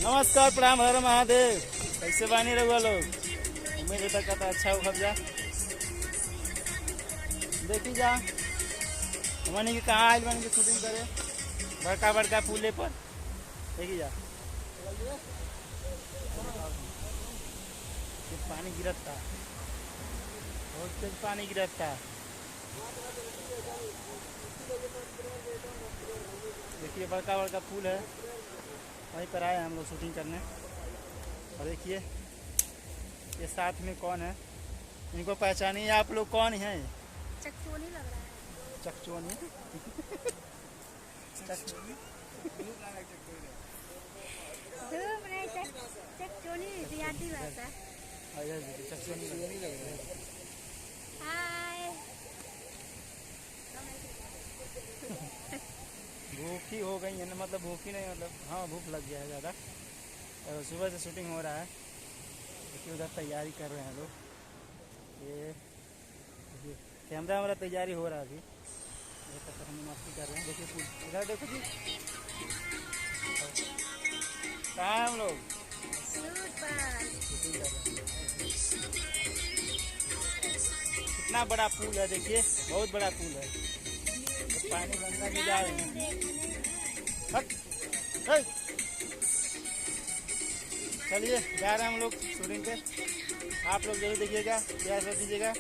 नमस्कार, प्रणाम, हर महादेव। कैसे बानी रहुआ लोग? उम्मीद है तक अच्छा हो जा। देखी जा हमने के कहाँ आयल बन के शूटिंग करे, बड़का बड़का पुले पर। देखी जा पानी गिरत था, बहुत तेज पानी गिरत था। देखिए बड़का बड़का पुल है, वहीं पर आए हम लोग शूटिंग करने। और देखिए ये साथ में कौन है, इनको पहचानिए आप लोग कौन हैं? चकचोनी लग रहा है। चकचोनी चकचोनी देहाती भाषा। चकचोनी लग रहा है। हाय भूखी हो गई है ना, मतलब भूखी नहीं, मतलब हाँ भूख लग गया है ज़्यादा। और सुबह से शूटिंग हो रहा है, देखिए उधर तैयारी कर रहे हैं लोग। ये कैमरा हमारा तैयारी हो रहा है अभी, तब तक हम मस्ती कर रहे हैं। देखिए पुल इधर देखो जी, कहाँ हैं हम लोग? शूट पर शूटिंग कर रहे हैं। कितना बड़ा पुल है, देखिए बहुत बड़ा पुल है। तो पानी गंगा में जा रहे हैं। चलिए जा रहे हैं हम लोग शूटिंग पे। आप लोग जरूर देखिएगा, प्यार से दीजिएगा।